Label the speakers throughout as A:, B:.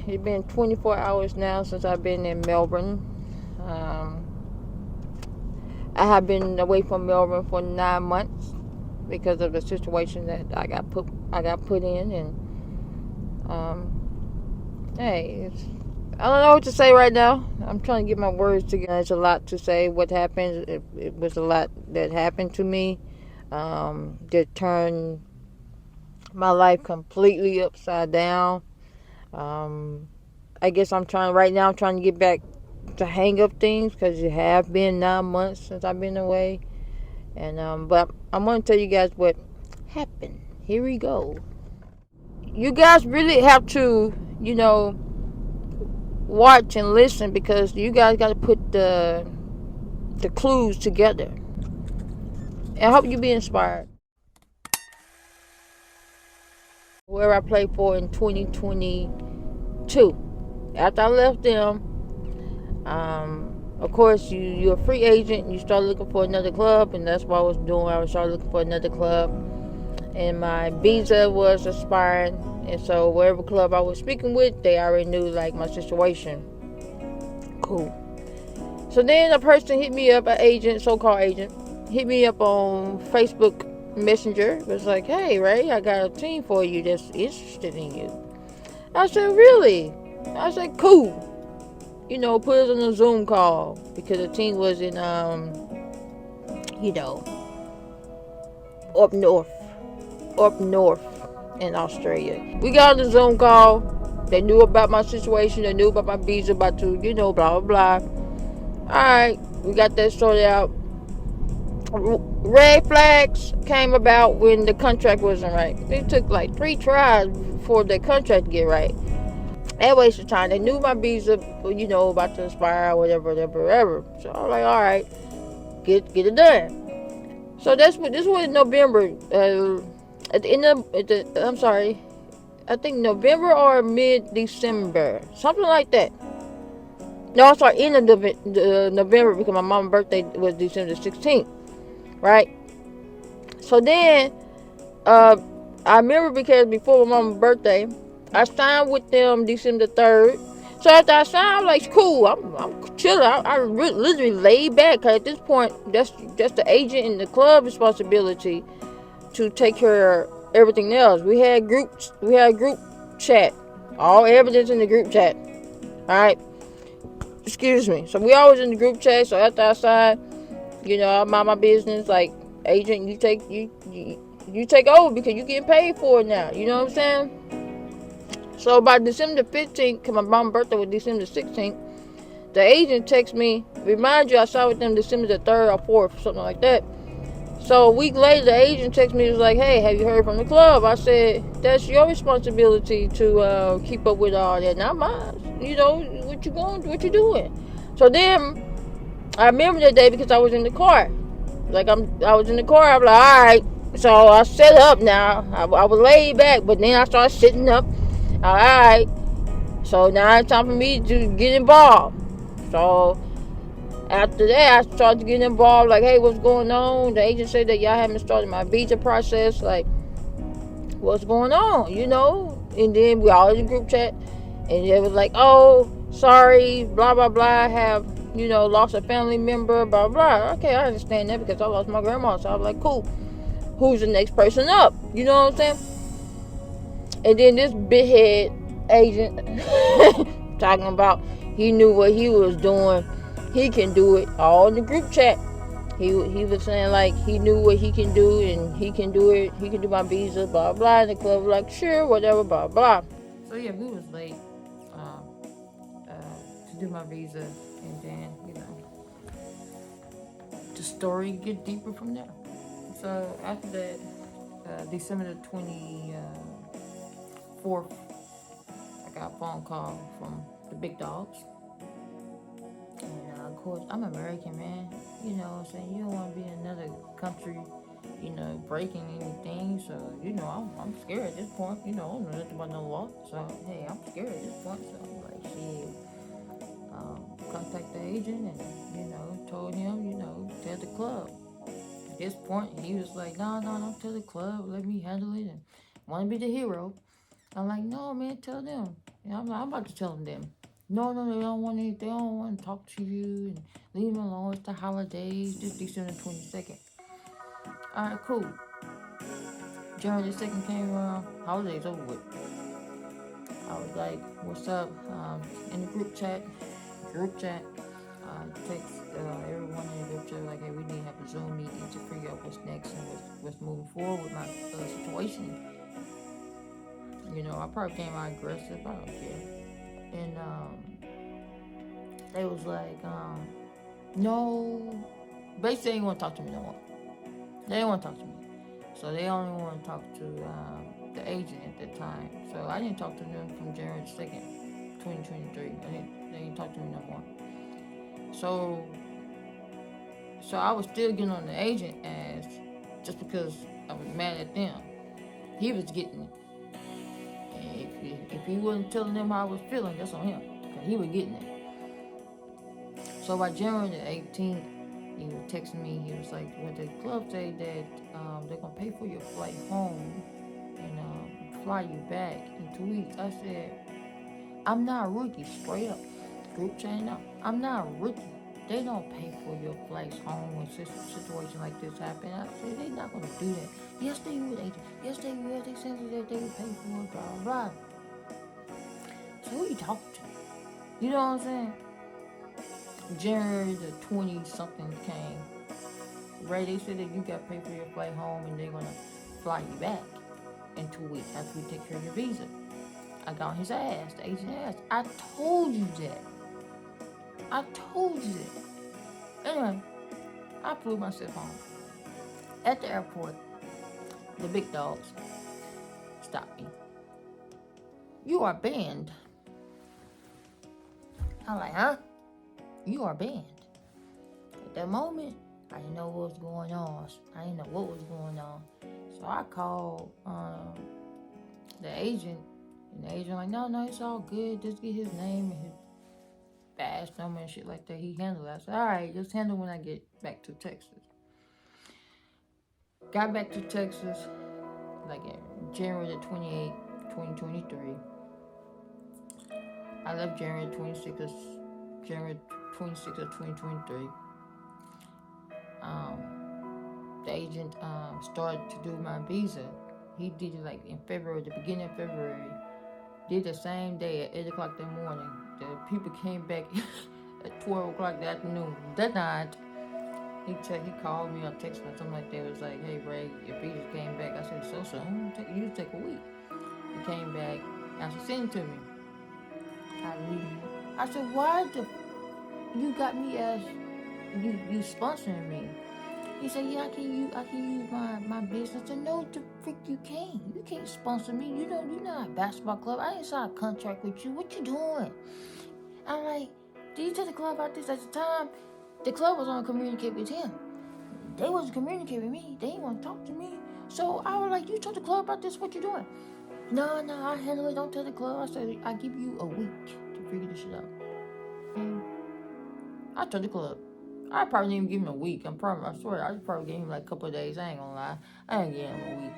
A: It's been 24 hours now since I've been in Melbourne. Um, I have been away from Melbourne for 9 months because of the situation that I got put in, and hey, I don't know what to say right now. I'm trying to get my words together. It's a lot to say. What happened? It was a lot that happened to me. That turned my life completely upside down. Um, I guess I'm trying right now. I'm trying to get back to hang up things because it have been 9 months since I've been away. And but I'm gonna tell you guys what happened. Here we go. You guys really have to, watch and listen because you guys got to put the clues together. And I hope you be inspired. Where I played for in 2022. After I left them, of course, you're a free agent. You start looking for another club, and that's what I was doing. I was started looking for another club, and my visa was expiring. And so, wherever club I was speaking with, they already knew like my situation. Cool. So then a person hit me up, an agent, so-called agent, hit me up on Facebook Messenger. It was like, "Hey, Ray, I got a team for you that's interested in you." I said, "Really?" I said, "Cool." Put us on a Zoom call because the team was in, you know, up north, up north in Australia. We got on the Zoom call. They knew about my situation. They knew about my visa, about to, blah, blah, blah. All right, we got that sorted out. Red flags came about when the contract wasn't right. It took like 3 tries for the contract to get right. That wasted time. They knew my visa, about to expire, whatever, whatever, whatever. So I was like, all right, get it done. So this was in November. At the end of, I'm sorry, I think November or mid December, something like that. No, I'm sorry, end of November because my mom's birthday was December 16th, right? So then, uh, I remember because before my mom's birthday, I signed with them December 3rd. So after I signed, I'm like, cool, I'm chilling. I literally laid back because at this point, that's the agent and the club responsibility to take care of everything else. We had group chat, all evidence in the group chat. All right, excuse me. So we always in the group chat. So after I signed, I mind my business. Like agent, you take over because you getting paid for it now. You know what I'm saying? So by December 15th, cause my mom's birthday was December 16th, the agent texts me, remind you I saw with them December the 3rd or 4th, something like that. So a week later, the agent texts me, was like, hey, have you heard from the club? I said, that's your responsibility to keep up with all that, not mine. What you doing? So then, I remember that day because I was in the car. I was in the car, I'm like, all right. So I set up now. I was laid back, but then I started sitting up. All right. So now it's time for me to get involved. So after that, I started to get involved. Like, hey, what's going on? The agent said that y'all haven't started my visa process. Like, what's going on? And then we all in the group chat, and it was like, oh, sorry, blah blah blah. I have lost a family member, blah blah. Okay, I understand that because I lost my grandma. So I was like, cool. Who's the next person up? You know what I'm saying? And then this big head agent talking about he knew what he was doing. He can do it all in the group chat. He was saying like he knew what he can do and he can do it. He can do my visa, blah blah. And the club was like sure, whatever, blah blah. So yeah, we was late to do my visa, and then the story get deeper from there. So after that, December the 24th, I got a phone call from the big dogs. And of course, I'm American, man. You know what I'm saying? You don't want to be in another country, breaking anything. So, I'm scared at this point. I don't know nothing about no law. So, hey, I'm scared at this point. So, I'm like, shit. Contact the agent and, told him, tell the club. At this point, he was like, no, don't tell the club. Let me handle it. And want to be the hero. I'm like, no, man, tell them. And I'm like, I'm about to tell them. No, they don't want to. They don't want to talk to you and leave them alone. It's the holidays. Just December 22nd. All right, cool. January the 2nd came around. Holidays over with. I was like, what's up? In the group chat. Text everyone in the group chat like, hey, we need to have a Zoom meeting to figure out what's next and what's moving forward with my situation. You know, I probably came out aggressive. I don't care. And they was like, no. Basically, they didn't want to talk to me no more. They didn't want to talk to me. So they only want to talk to the agent at that time. So I didn't talk to them from January 2nd, 2023. They didn't talk to me no more. So I was still getting on the agent ass just because I was mad at them. He was getting it. And if he wasn't telling them how I was feeling, that's on him. Because he was getting it. So by January the 18th, he was texting me. He was like, "When the club say that they're gonna pay for your flight home and fly you back in 2 weeks," I said, "I'm not a rookie, straight up. Group chat up. I'm not a rookie. They don't pay for your flights home when situation like this happen." I said, "They're not gonna do that." "Yes, they would, agent. Yes, they would. They said that they would pay for it, blah blah blah." So who you talking to? You know what I'm saying? January the 20 something came. Ray, they said that you got to pay for your flight home and they're gonna fly you back in 2 weeks after we take care of your visa. I got on his ass, the agent asked. I told you that. Anyway, I flew myself home. At the airport, the big dogs stopped me. "You are banned." I'm like, huh? You are banned. At that moment, I didn't know what was going on. So I called the agent, and the agent like, no, it's all good. Just get his name and his badge number and shit like that. He handled it. I said, all right, just handle when I get back to Texas. Got back to Texas like January the 28th, 2023. I left January 26th of 2023. The agent started to do my visa. He did it like in February, the beginning of February. Did the same day at 8 o'clock that morning. The people came back at 12 o'clock that afternoon. That night, he called me or texted me or something like that. It was like, hey, Ray, your visa came back. I said, so soon? You take a week. He came back. I said, send it to me. I said, why you got me as you sponsoring me? He said, yeah, I can use my business. I said, no, the frick you can't. You can't sponsor me. You're not a basketball club. I didn't sign a contract with you. What you doing? I'm like, did you tell the club about this? At the time, the club was on communicate with him. They wasn't communicating with me. They didn't want to talk to me. So I was like, you told the club about this? What you doing? No, I handle it. Don't tell the club. I said, I give you a week to figure this shit out. And I told the club. I probably didn't even give him a week. I swear, I probably gave him like a couple of days. I ain't gonna lie. I didn't give him a week.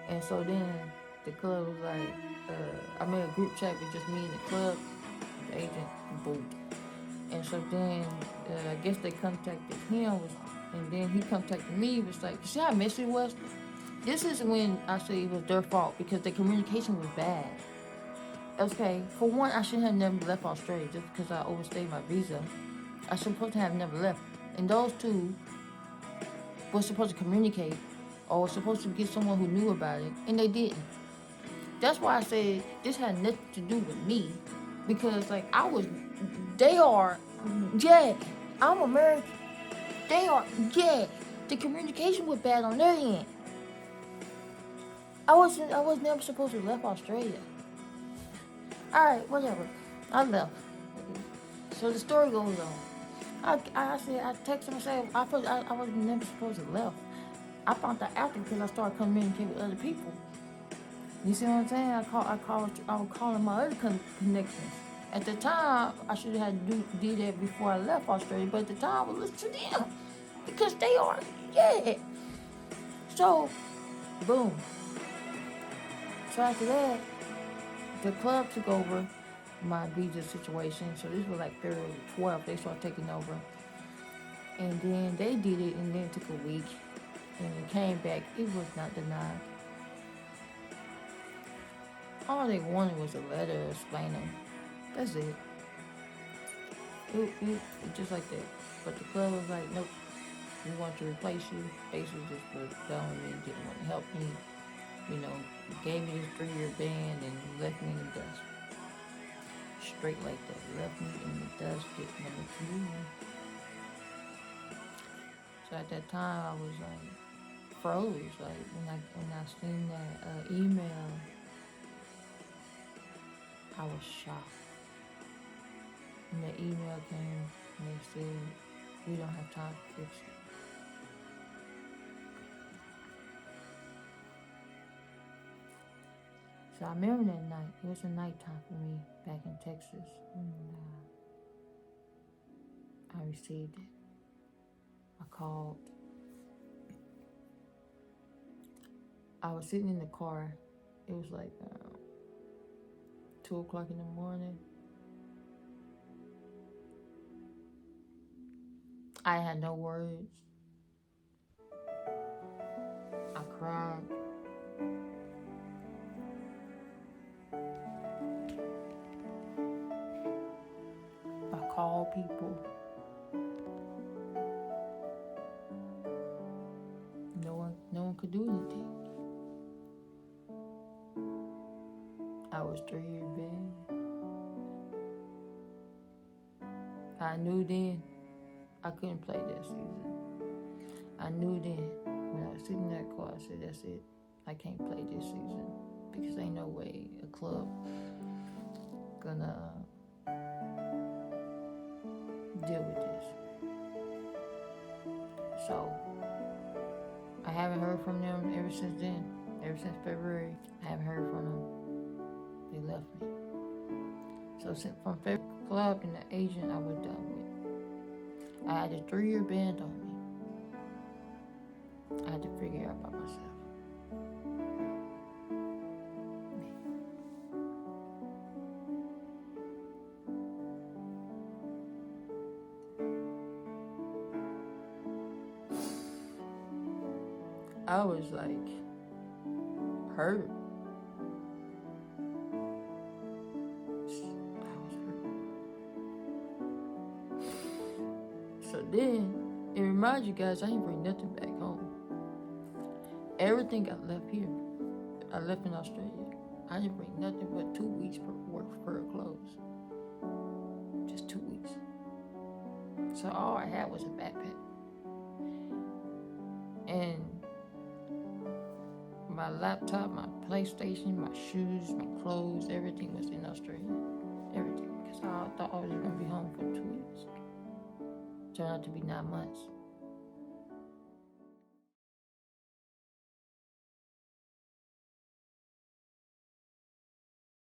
A: And so then the club was like, I made a group chat with just me and the club, the agent, boom. And so then I guess they contacted him, and then he contacted me. It was like, you see how messy it was? This is when I say it was their fault because the communication was bad. Okay, for one, I shouldn't have never left Australia just because I overstayed my visa. I supposed to have never left. And those two were supposed to communicate or were supposed to get someone who knew about it, and they didn't. That's why I said this had nothing to do with me, because like I'm American. The communication was bad on their end. I was never supposed to have left Australia. Alright, whatever. I left. So the story goes on. I texted him and said I was never supposed to have left. I found that after because I started communicating with other people. You see what I'm saying? I was calling my other connections. At the time, I should have had to do that before I left Australia, but at the time I was listening to them because they are, So, boom. So after that, the club took over my visa situation. So this was like February 12th. They started taking over. And then they did it, and then it took a week. And it came back. It was not denied. All they wanted was a letter explaining. That's it. It just like that. But the club was like, nope, we want to replace you. Basically just for telling me, didn't want to help me. You know, gave me this 3-year ban and left me in the dust. Straight like that. Left me in the dust, didn't want to move. So at that time, I was like, froze. Like when I seen that email, I was shocked. And the email came and they said, we don't have time to fix it. So I remember that night. It was a nighttime for me back in Texas. And I received it. I called. I was sitting in the car. It was like 2 o'clock in the morning. I had no words. I cried. I called people. No one could do anything. I was 3 years banned. I knew then I couldn't play that season. I knew then when I was sitting in that car, I said, that's it. I can't play this season because ain't no way a club gonna deal with this. So I haven't heard from them ever since then. Ever since February, I haven't heard from them. They left me. So from February club and the agent, I was done with. I had a 3-year ban on me. I had to figure it out by myself. I was like hurt. I was hurt. So then, it reminds you guys, I ain't bring nothing back home. Everything I left here. I left in Australia. I didn't bring nothing but 2 weeks worth of clothes. Just 2 weeks. So all I had was a backpack. And my laptop, my PlayStation, my shoes, my clothes, everything was in Australia. Everything. Because I thought I was going to be home for 2 weeks. Turned out to be 9 months.